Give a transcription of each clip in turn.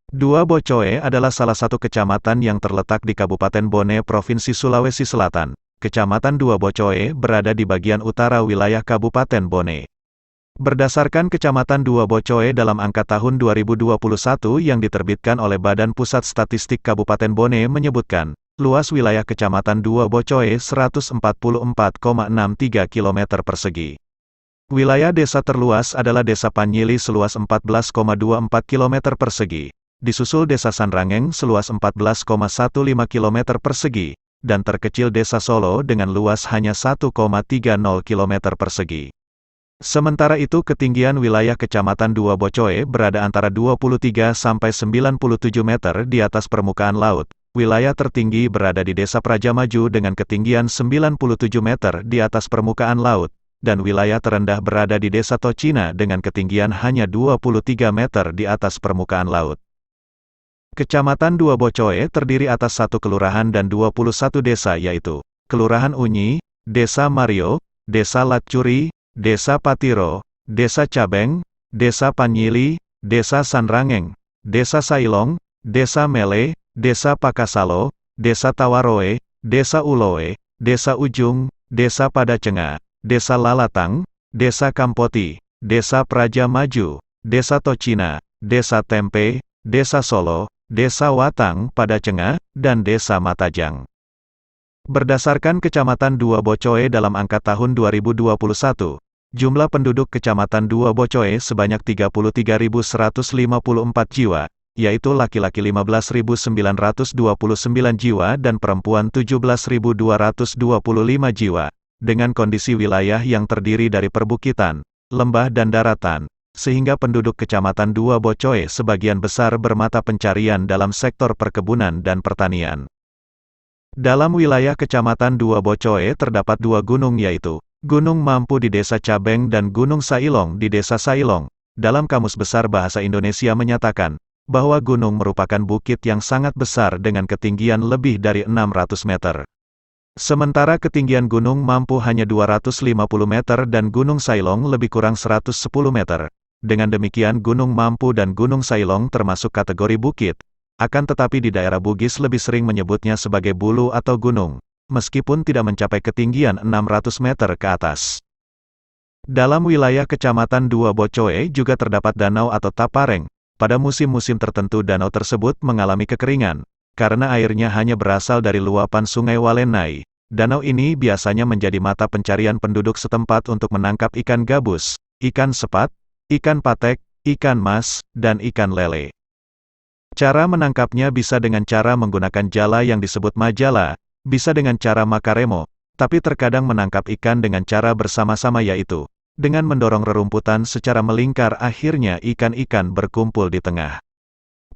Dua Bocoe adalah salah satu kecamatan yang terletak di Kabupaten Bone, Provinsi Sulawesi Selatan. Kecamatan Dua Bocoe berada di bagian utara wilayah Kabupaten Bone. Berdasarkan Kecamatan Dua Bocoe dalam angka tahun 2021 yang diterbitkan oleh Badan Pusat Statistik Kabupaten Bone menyebutkan, luas wilayah Kecamatan Dua Bocoe 144,63 km persegi. Wilayah desa terluas adalah Desa Panyili seluas 14,24 km persegi. Disusul Desa Sanrangeng seluas 14,15 km persegi, dan terkecil Desa Solo dengan luas hanya 1,30 km persegi. Sementara itu ketinggian wilayah Kecamatan Dua Bocoe berada antara 23 sampai 97 meter di atas permukaan laut. Wilayah tertinggi berada di Desa Praja Maju dengan ketinggian 97 meter di atas permukaan laut, dan wilayah terendah berada di Desa Tocina dengan ketinggian hanya 23 meter di atas permukaan laut. Kecamatan Dua Bocoe terdiri atas satu kelurahan dan 21 desa yaitu, Kelurahan Unyi, Desa Mario, Desa Latcuri, Desa Patiro, Desa Cabeng, Desa Panyili, Desa Sanrangeng, Desa Sailong, Desa Mele, Desa Pakasalo, Desa Tawaroe, Desa Uloe, Desa Ujung, Desa Padacenga, Desa Lalatang, Desa Kampoti, Desa Praja Maju, Desa Tocina, Desa Tempe, Desa Solo, Desa Watang Padacenga, dan Desa Matajang. Berdasarkan Kecamatan Dua Bocoe dalam angka tahun 2021, jumlah penduduk Kecamatan Dua Bocoe sebanyak 33.154 jiwa, yaitu laki-laki 15.929 jiwa dan perempuan 17.225 jiwa, dengan kondisi wilayah yang terdiri dari perbukitan, lembah dan daratan, sehingga penduduk Kecamatan Dua Bocoe sebagian besar bermata pencarian dalam sektor perkebunan dan pertanian. Dalam wilayah Kecamatan Dua Bocoe terdapat dua gunung yaitu, Gunung Mampu di Desa Cabeng dan Gunung Sailong di Desa Sailong. Dalam Kamus Besar Bahasa Indonesia menyatakan, bahwa gunung merupakan bukit yang sangat besar dengan ketinggian lebih dari 600 meter. Sementara ketinggian Gunung Mampu hanya 250 meter dan Gunung Sailong lebih kurang 110 meter. Dengan demikian Gunung Mampu dan Gunung Sailong termasuk kategori bukit, akan tetapi di daerah Bugis lebih sering menyebutnya sebagai bulu atau gunung, meskipun tidak mencapai ketinggian 600 meter ke atas. Dalam wilayah Kecamatan Dua Bocoe juga terdapat danau atau tapareng. Pada musim-musim tertentu danau tersebut mengalami kekeringan, karena airnya hanya berasal dari luapan Sungai Walenai. Danau ini biasanya menjadi mata pencarian penduduk setempat untuk menangkap ikan gabus, ikan sepat, ikan patek, ikan mas, dan ikan lele. Cara menangkapnya bisa dengan cara menggunakan jala yang disebut majala, bisa dengan cara makaremo, tapi terkadang menangkap ikan dengan cara bersama-sama yaitu, dengan mendorong rerumputan secara melingkar akhirnya ikan-ikan berkumpul di tengah.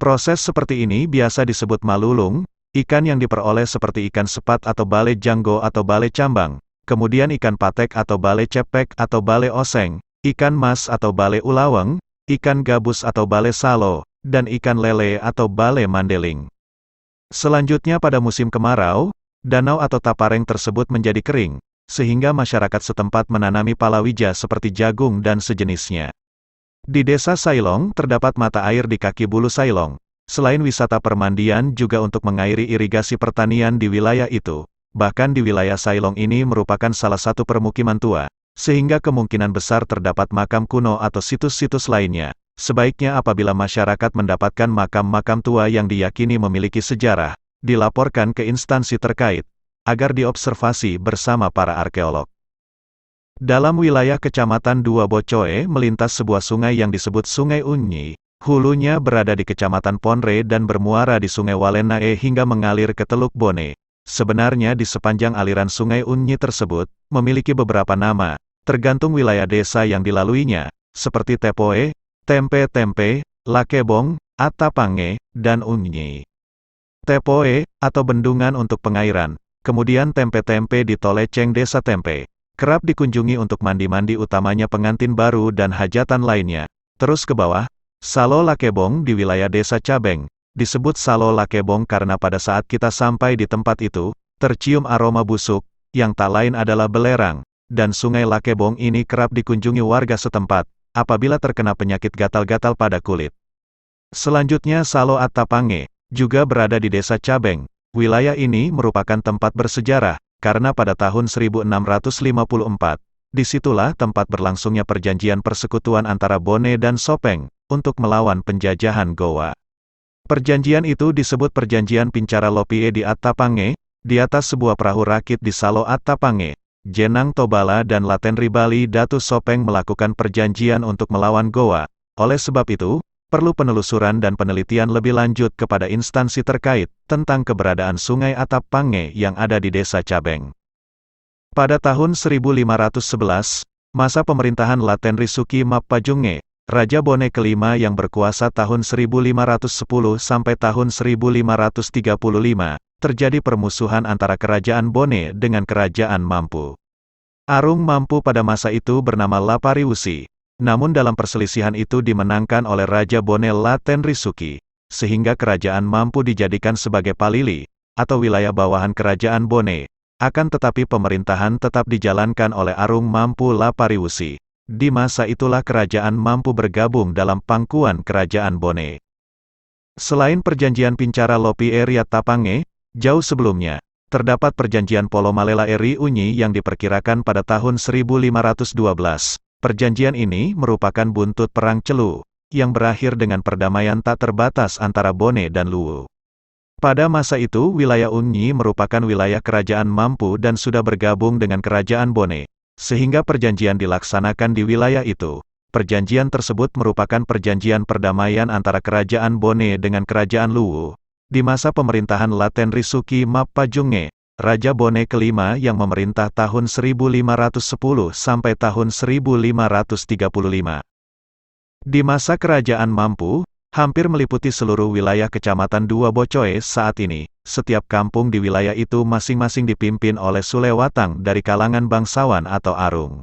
Proses seperti ini biasa disebut malulung, ikan yang diperoleh seperti ikan sepat atau bale janggo atau bale cambang, kemudian ikan patek atau bale cepek atau bale oseng, ikan mas atau bale ulaweng, ikan gabus atau bale salo, dan ikan lele atau bale mandeling. Selanjutnya pada musim kemarau, danau atau tapareng tersebut menjadi kering, sehingga masyarakat setempat menanami palawija seperti jagung dan sejenisnya. Di Desa Sailong terdapat mata air di kaki Bulu Sailong. Selain wisata permandian juga untuk mengairi irigasi pertanian di wilayah itu. Bahkan di wilayah Sailong ini merupakan salah satu permukiman tua, sehingga kemungkinan besar terdapat makam kuno atau situs-situs lainnya. Sebaiknya apabila masyarakat mendapatkan makam-makam tua yang diyakini memiliki sejarah, dilaporkan ke instansi terkait, agar diobservasi bersama para arkeolog. Dalam wilayah Kecamatan Dua Bocoe melintas sebuah sungai yang disebut Sungai Unyi. Hulunya berada di Kecamatan Ponre dan bermuara di Sungai Walenai hingga mengalir ke Teluk Bone. Sebenarnya di sepanjang aliran Sungai Unyi tersebut, memiliki beberapa nama, tergantung wilayah desa yang dilaluinya, seperti Tepoe, Tempe-Tempe, Lakebong, Atapange, dan Unyi. Tepoe, atau bendungan untuk pengairan, kemudian Tempe-Tempe di Toleceng Desa Tempe, kerap dikunjungi untuk mandi-mandi utamanya pengantin baru dan hajatan lainnya. Terus ke bawah, Salo Lakebong di wilayah Desa Cabeng, disebut Salo Lakebong karena pada saat kita sampai di tempat itu, tercium aroma busuk, yang tak lain adalah belerang, dan Sungai Lakebong ini kerap dikunjungi warga setempat, apabila terkena penyakit gatal-gatal pada kulit. Selanjutnya Salo Attapange, juga berada di Desa Cabeng. Wilayah ini merupakan tempat bersejarah, karena pada tahun 1654, disitulah tempat berlangsungnya perjanjian persekutuan antara Bone dan Sopeng, untuk melawan penjajahan Gowa. Perjanjian itu disebut Perjanjian Pincara Lopie di Attapange, di atas sebuah perahu rakit di Salo Attapange. Jenang Tobala dan Laten Ribali Datu Sopeng melakukan perjanjian untuk melawan Gowa. Oleh sebab itu, perlu penelusuran dan penelitian lebih lanjut kepada instansi terkait, tentang keberadaan Sungai Attapange yang ada di Desa Cabeng. Pada tahun 1511, masa pemerintahan Laten Risuki Mapajunge, Raja Bone kelima yang berkuasa tahun 1510 sampai tahun 1535, terjadi permusuhan antara Kerajaan Bone dengan Kerajaan Mampu. Arung Mampu pada masa itu bernama Lapariwusi. Namun dalam perselisihan itu dimenangkan oleh Raja Bone Laten Risuki, sehingga Kerajaan Mampu dijadikan sebagai Palili, atau wilayah bawahan Kerajaan Bone. Akan tetapi pemerintahan tetap dijalankan oleh Arung Mampu Lapariwusi. Di masa itulah Kerajaan Mampu bergabung dalam pangkuan Kerajaan Bone. Selain perjanjian Pincara Lopie Riat Tapange, jauh sebelumnya, terdapat perjanjian Polomalela Eri Unyi yang diperkirakan pada tahun 1512. Perjanjian ini merupakan buntut Perang Celu, yang berakhir dengan perdamaian tak terbatas antara Bone dan Luwu. Pada masa itu wilayah Unyi merupakan wilayah Kerajaan Mampu dan sudah bergabung dengan Kerajaan Bone, sehingga perjanjian dilaksanakan di wilayah itu. Perjanjian tersebut merupakan perjanjian perdamaian antara Kerajaan Bone dengan Kerajaan Luwu. Di masa pemerintahan Laten Risuki Mapajunge, Raja Bone kelima yang memerintah tahun 1510 sampai tahun 1535. Di masa Kerajaan Mampu, hampir meliputi seluruh wilayah Kecamatan Dua Bocoe saat ini. Setiap kampung di wilayah itu masing-masing dipimpin oleh Sulewatang dari kalangan bangsawan atau Arung.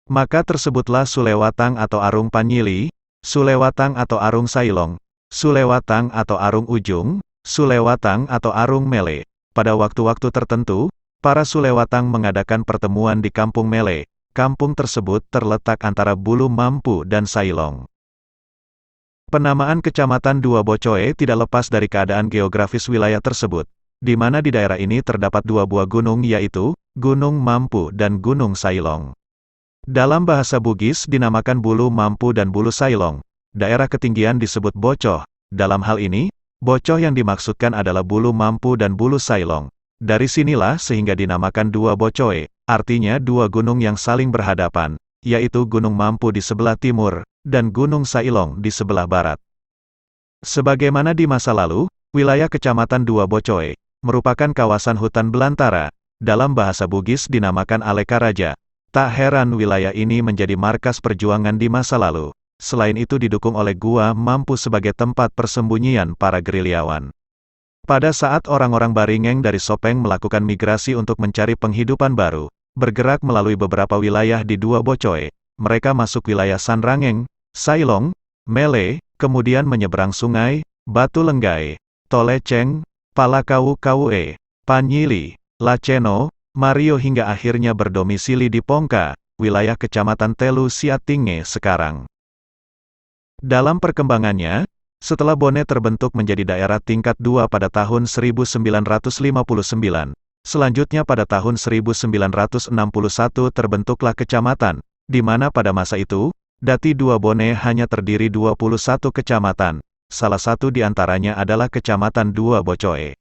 Maka tersebutlah Sulewatang atau Arung Panyili, Sulewatang atau Arung Sailong, Sulewatang atau Arung Ujung, Sulewatang atau Arung Mele. Pada waktu-waktu tertentu, para Sulewatang mengadakan pertemuan di Kampung Mele. Kampung tersebut terletak antara Bulu Mampu dan Sailong. Penamaan Kecamatan Dua Bocoe tidak lepas dari keadaan geografis wilayah tersebut, di mana di daerah ini terdapat dua buah gunung yaitu, Gunung Mampu dan Gunung Sailong. Dalam bahasa Bugis dinamakan Bulu Mampu dan Bulu Sailong. Daerah ketinggian disebut Bocoh. Dalam hal ini, Bocoh yang dimaksudkan adalah Bulu Mampu dan Bulu Sailong. Dari sinilah sehingga dinamakan Dua Bocoe, artinya dua gunung yang saling berhadapan, yaitu Gunung Mampu di sebelah timur, dan Gunung Sailong di sebelah barat. Sebagaimana di masa lalu, wilayah Kecamatan Dua Bocoe merupakan kawasan hutan belantara, dalam bahasa Bugis dinamakan Aleka Raja. Tak heran wilayah ini menjadi markas perjuangan di masa lalu. Selain itu didukung oleh Gua Mampu sebagai tempat persembunyian para gerilyawan. Pada saat orang-orang Baringeng dari Sopeng melakukan migrasi untuk mencari penghidupan baru, bergerak melalui beberapa wilayah di Dua Bocoe, mereka masuk wilayah Sanrangeng, Sailong, Mele, kemudian menyeberang sungai, Batu Lenggai, Toleceng, Palakau Kaue, Panyili, Laceno, Mario hingga akhirnya berdomisili di Pongka, wilayah Kecamatan Telu Siatinge sekarang. Dalam perkembangannya, setelah Bone terbentuk menjadi daerah tingkat 2 pada tahun 1959, selanjutnya pada tahun 1961 terbentuklah kecamatan, di mana pada masa itu, Dati Dua Bone hanya terdiri 21 kecamatan, salah satu di antaranya adalah Kecamatan Dua Bocoe.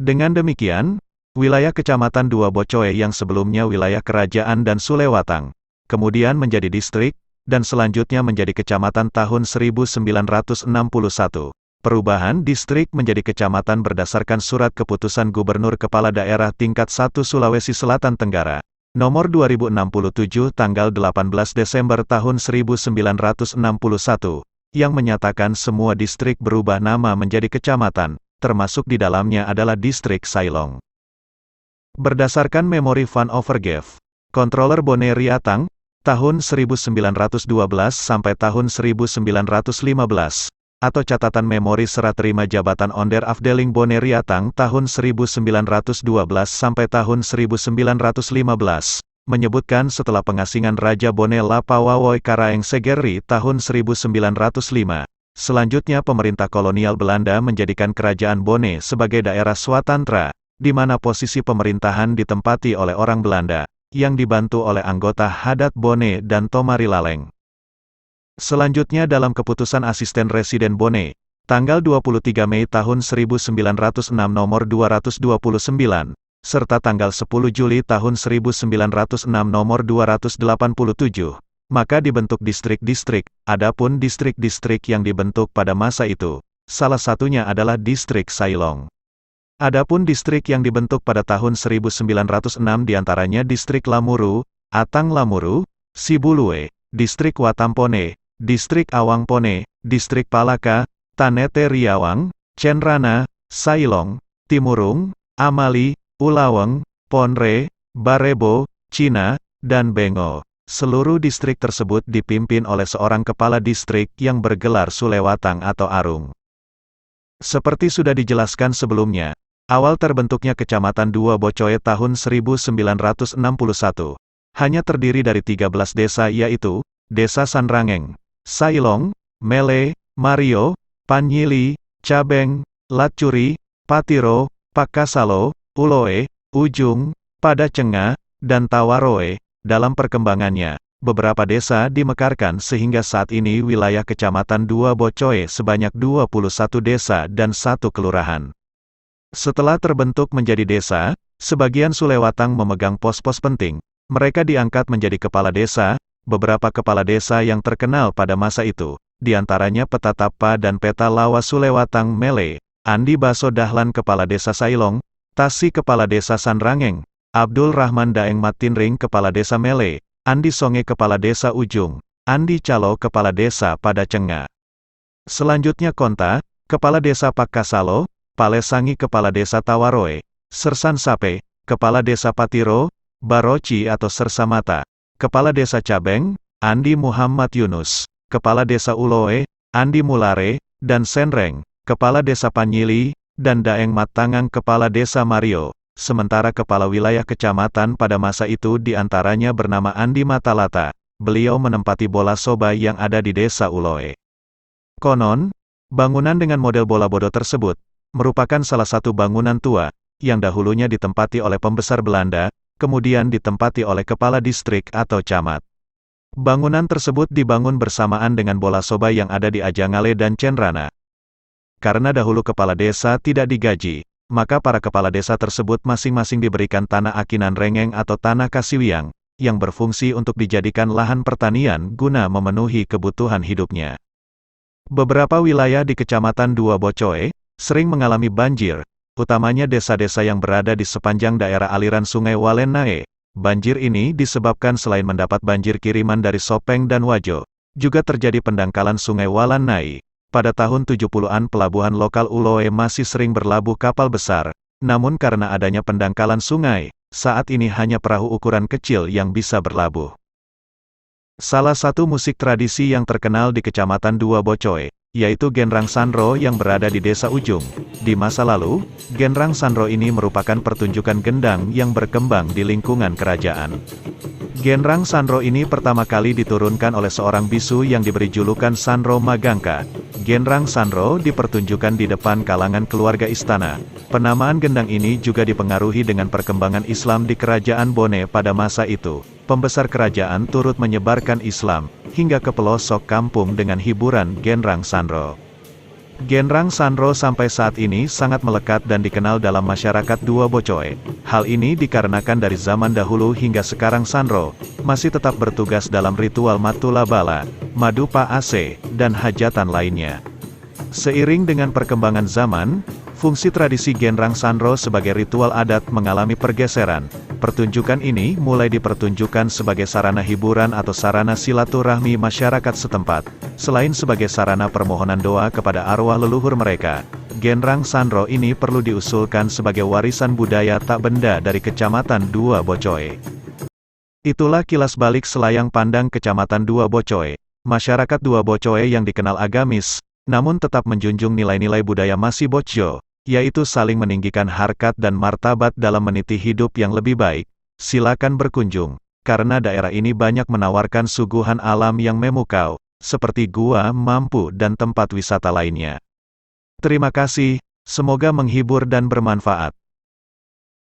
Dengan demikian, wilayah Kecamatan Dua Bocoe yang sebelumnya wilayah kerajaan dan Sulewatang, kemudian menjadi distrik, dan selanjutnya menjadi kecamatan tahun 1961. Perubahan distrik menjadi kecamatan berdasarkan surat keputusan Gubernur Kepala Daerah Tingkat 1 Sulawesi Selatan Tenggara, nomor 2067 tanggal 18 Desember tahun 1961, yang menyatakan semua distrik berubah nama menjadi kecamatan, termasuk di dalamnya adalah distrik Sailong. Berdasarkan memori Van Overgave, Controller Bone Riatang, tahun 1912 sampai tahun 1915, atau catatan memori serah terima jabatan Onder Afdeling Bone Riatang tahun 1912 sampai tahun 1915, menyebutkan setelah pengasingan Raja Bone Lapawawoi Karaeng Segeri tahun 1905, Selanjutnya pemerintah kolonial Belanda menjadikan Kerajaan Bone sebagai daerah swatantra, di mana posisi pemerintahan ditempati oleh orang Belanda, yang dibantu oleh anggota Hadat Bone dan Tomari Laleng. Selanjutnya dalam keputusan Asisten Residen Bone, tanggal 23 Mei tahun 1906 nomor 229, serta tanggal 10 Juli tahun 1906 nomor 287, maka dibentuk distrik-distrik. Adapun distrik-distrik yang dibentuk pada masa itu, salah satunya adalah distrik Sailong. Adapun distrik yang dibentuk pada tahun 1906 diantaranya distrik Lamuru, Atang Lamuru, Sibulue, distrik Watampone, distrik Awangpone, distrik Palaka, Tanete Riawang, Cenrana, Sailong, Timurung, Amali, Ulaweng, Ponre, Barebo, Cina, dan Bengo. Seluruh distrik tersebut dipimpin oleh seorang kepala distrik yang bergelar Sulewatang atau Arung. Seperti sudah dijelaskan sebelumnya, awal terbentuknya Kecamatan Dua Bocoe tahun 1961, hanya terdiri dari 13 desa yaitu, Desa Sanrangeng, Sailong, Mele, Mario, Panyili, Cabeng, Latcuri, Patiro, Pakasalo, Uloe, Ujung, Padacenga, dan Tawaroe. Dalam perkembangannya, beberapa desa dimekarkan sehingga saat ini wilayah Kecamatan Dua Bocoe sebanyak 21 desa dan 1 kelurahan. Setelah terbentuk menjadi desa, sebagian Sulewatang memegang pos-pos penting. Mereka diangkat menjadi kepala desa. Beberapa kepala desa yang terkenal pada masa itu, diantaranya Petatapa dan Peta Lawa Sulewatang Mele, Andi Baso Dahlan Kepala Desa Sailong, Tasi Kepala Desa Sanrangeng, Abdul Rahman Daeng Matinring Kepala Desa Mele, Andi Songe Kepala Desa Ujung, Andi Calo Kepala Desa Padacenga. Selanjutnya Konta, Kepala Desa Pakasalo, Palesangi Kepala Desa Tawaroe, Sersan Sape, Kepala Desa Patiro, Baroci atau Sersamata, Kepala Desa Cabeng, Andi Muhammad Yunus, Kepala Desa Uloe, Andi Mulare, dan Senreng, Kepala Desa Panyili, dan Daeng Matangang Kepala Desa Mario. Sementara kepala wilayah kecamatan pada masa itu diantaranya bernama Andi Matalata. Beliau menempati bola soba yang ada di desa Uloe. Konon, bangunan dengan model bola bodoh tersebut, merupakan salah satu bangunan tua, yang dahulunya ditempati oleh pembesar Belanda, kemudian ditempati oleh kepala distrik atau camat. Bangunan tersebut dibangun bersamaan dengan bola soba yang ada di Ajangale dan Cenrana. Karena dahulu kepala desa tidak digaji, maka para kepala desa tersebut masing-masing diberikan tanah akinan rengeng atau tanah kasiwiang, yang berfungsi untuk dijadikan lahan pertanian guna memenuhi kebutuhan hidupnya. Beberapa wilayah di Kecamatan Dua Bocoe, sering mengalami banjir, utamanya desa-desa yang berada di sepanjang daerah aliran Sungai Walennae. Banjir ini disebabkan selain mendapat banjir kiriman dari Sopeng dan Wajo, juga terjadi pendangkalan Sungai Walennae. Pada tahun 70-an pelabuhan lokal Uloe masih sering berlabuh kapal besar, namun karena adanya pendangkalan sungai, saat ini hanya perahu ukuran kecil yang bisa berlabuh. Salah satu musik tradisi yang terkenal di Kecamatan Dua Bocoe, yaitu Genrang Sanro yang berada di Desa Ujung. Di masa lalu, Genrang Sanro ini merupakan pertunjukan gendang yang berkembang di lingkungan kerajaan. Genrang Sanro ini pertama kali diturunkan oleh seorang bisu yang diberi julukan Sanro Magangka. Genrang Sanro dipertunjukkan di depan kalangan keluarga istana. Penamaan gendang ini juga dipengaruhi dengan perkembangan Islam di Kerajaan Bone pada masa itu. Pembesar kerajaan turut menyebarkan Islam, hingga ke pelosok kampung dengan hiburan Genrang Sanro. Genrang Sanro sampai saat ini sangat melekat dan dikenal dalam masyarakat Dua Bocoe. Hal ini dikarenakan dari zaman dahulu hingga sekarang Sanro masih tetap bertugas dalam ritual Matula Bala, Madupa Ase, dan hajatan lainnya. Seiring dengan perkembangan zaman, fungsi tradisi Genrang Sanro sebagai ritual adat mengalami pergeseran. Pertunjukan ini mulai dipertunjukkan sebagai sarana hiburan atau sarana silaturahmi masyarakat setempat. Selain sebagai sarana permohonan doa kepada arwah leluhur mereka, Genrang Sanro ini perlu diusulkan sebagai warisan budaya tak benda dari Kecamatan Dua Bocoe. Itulah kilas balik selayang pandang Kecamatan Dua Bocoe. Masyarakat Dua Bocoe yang dikenal agamis, namun tetap menjunjung nilai-nilai budaya Masi Bocjo, yaitu saling meninggikan harkat dan martabat dalam meniti hidup yang lebih baik. Silakan berkunjung, karena daerah ini banyak menawarkan suguhan alam yang memukau. seperti gua mampu dan tempat wisata lainnya. Terima kasih, semoga menghibur dan bermanfaat.